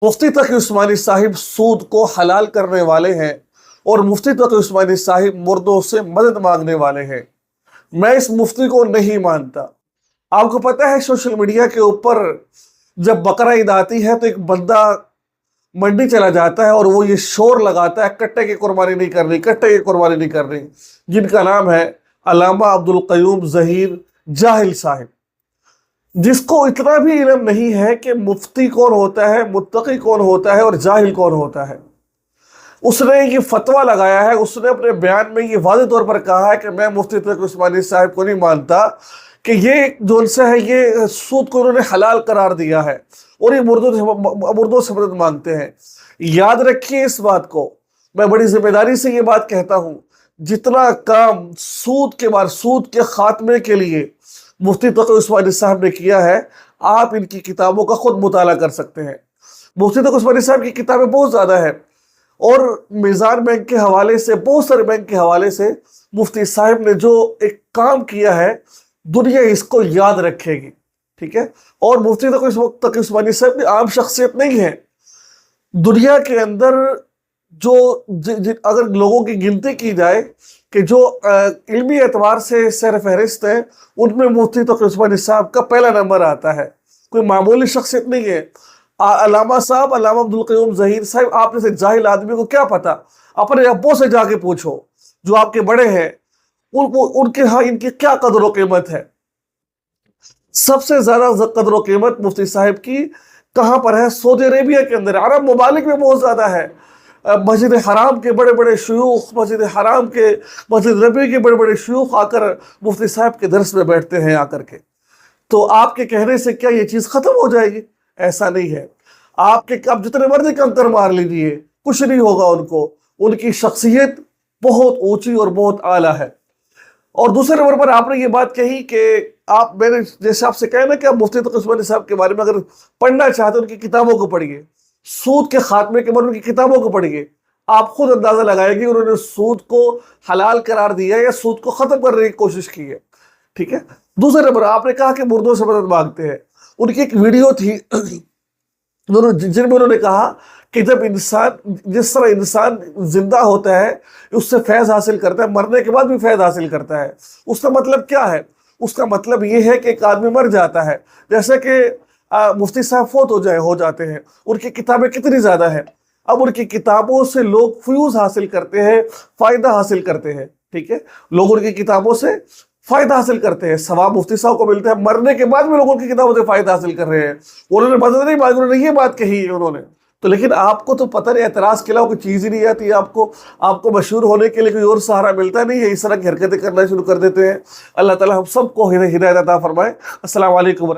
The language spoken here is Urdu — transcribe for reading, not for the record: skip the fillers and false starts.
مفتی تقی عثمانی صاحب سود کو حلال کرنے والے ہیں اور مفتی تقی عثمانی صاحب مردوں سے مدد مانگنے والے ہیں۔ میں اس مفتی کو نہیں مانتا۔ آپ کو پتہ ہے سوشل میڈیا کے اوپر جب بقرہ عید آتی ہے تو ایک بندہ منڈی چلا جاتا ہے اور وہ یہ شور لگاتا ہے کٹے کی قربانی نہیں کرنی، کٹے کی قربانی نہیں کرنی، جن کا نام ہے علامہ عبدالقیوم ظہیر جاہل صاحب، جس کو اتنا بھی علم نہیں ہے کہ مفتی کون ہوتا ہے، متقی کون ہوتا ہے اور جاہل کون ہوتا ہے۔ اس نے یہ فتویٰ لگایا ہے، اس نے اپنے بیان میں یہ واضح طور پر کہا ہے کہ میں مفتی تقی عثمانی صاحب کو نہیں مانتا کہ یہ جو ان سے ہے یہ سود کو انہوں نے حلال قرار دیا ہے اور یہ مردوں سے مدد مانگتے ہیں۔ یاد رکھیے اس بات کو، میں بڑی ذمہ داری سے یہ بات کہتا ہوں، جتنا کام سود کے خاتمے کے لیے مفتی تقی عثمانی صاحب نے کیا ہے، آپ ان کی کتابوں کا خود مطالعہ کر سکتے ہیں۔ مفتی تقی عثمانی صاحب کی کتابیں بہت زیادہ ہیں اور میزان بینک کے حوالے سے، بہت سارے بینک کے حوالے سے مفتی صاحب نے جو ایک کام کیا ہے دنیا اس کو یاد رکھے گی، ٹھیک ہے۔ اور مفتی تقی عثمانی صاحب بھی عام شخصیت نہیں ہے۔ دنیا کے اندر جو اگر لوگوں کی گنتی کی جائے کہ جو علمی اعتبار سے سیر فہرست ہیں، ان میں مفتی تقی عثمانی صاحب کا پہلا نمبر آتا ہے۔ کوئی معمولی شخصیت نہیں ہے۔ علامہ صاحب، علامہ عبدالقیوم ظہیر صاحب، آپ جیسے جاہل آدمی کو کیا پتا؟ اپنے ابوں سے جا کے پوچھو جو آپ کے بڑے ہیں، ان کے ہاں ان کی کیا قدر و قیمت ہے۔ سب سے زیادہ قدر و قیمت مفتی صاحب کی کہاں پر ہے؟ سعودی عربیہ کے اندر، عرب ممالک میں بہت زیادہ ہے۔ مسجد حرام کے بڑے بڑے شیوخ، مسجد نبی کے بڑے بڑے شیوخ آ کر مفتی صاحب کے درس میں بیٹھتے ہیں آ کر کے۔ تو آپ کے کہنے سے کیا یہ چیز ختم ہو جائے گی؟ ایسا نہیں ہے۔ آپ جتنے مرضی کنکر مار لیجیے، کچھ نہیں ہوگا ان کو۔ ان کی شخصیت بہت اونچی اور بہت اعلیٰ ہے۔ اور دوسرے نمبر پر آپ نے یہ بات کہی کہ میں نے جیسے آپ سے کہنا کہ آپ مفتی تقی عثمانی صاحب کے بارے میں اگر پڑھنا چاہتے ہیں ان کی کتابوں کو پڑھیے، سود کے خاتمے کے بارے میں ان کی کتابوں کو پڑھیے، آپ خود اندازہ لگائیں گے انہوں نے سود کو حلال قرار دیا ہے یا سود کو ختم کرنے کی کوشش کی ہے، ٹھیک ہے۔ دوسرے نمبر آپ نے کہا کہ مردوں سے مدد مانگتے ہیں۔ ان کی ایک ویڈیو تھی جن میں انہوں نے کہا کہ جب جس طرح انسان زندہ ہوتا ہے اس سے فیض حاصل کرتا ہے، مرنے کے بعد بھی فیض حاصل کرتا ہے۔ اس کا مطلب کیا ہے؟ اس کا مطلب یہ ہے کہ ایک آدمی مر جاتا ہے، جیسے کہ مفتی صاحب فوت ہو جاتے ہیں، ان کی کتابیں کتنی زیادہ ہیں، اب ان کی کتابوں سے لوگ فیوز حاصل کرتے ہیں، فائدہ حاصل کرتے ہیں، ٹھیک ہے۔ لوگ ان کی کتابوں سے فائدہ حاصل کرتے ہیں، ثواب مفتی صاحب کو ملتا ہے، مرنے کے بعد بھی لوگوں کی کتابوں سے فائدہ حاصل کر رہے ہیں۔ انہوں نے مدد نہیں مانگی، انہوں نے یہ بات کہی ہے انہوں نے تو، لیکن آپ کو تو پتہ نہیں، اعتراض کے علاوہ کوئی چیز ہی نہیں آتی آپ کو مشہور ہونے کے لیے کوئی اور سہارا ملتا نہیں ہے، اس طرح کی حرکتیں کرنا شروع کر دیتے ہیں۔ اللہ تعالی ہم سب کو ہدایت عطا فرمائے۔ السلام علیکم۔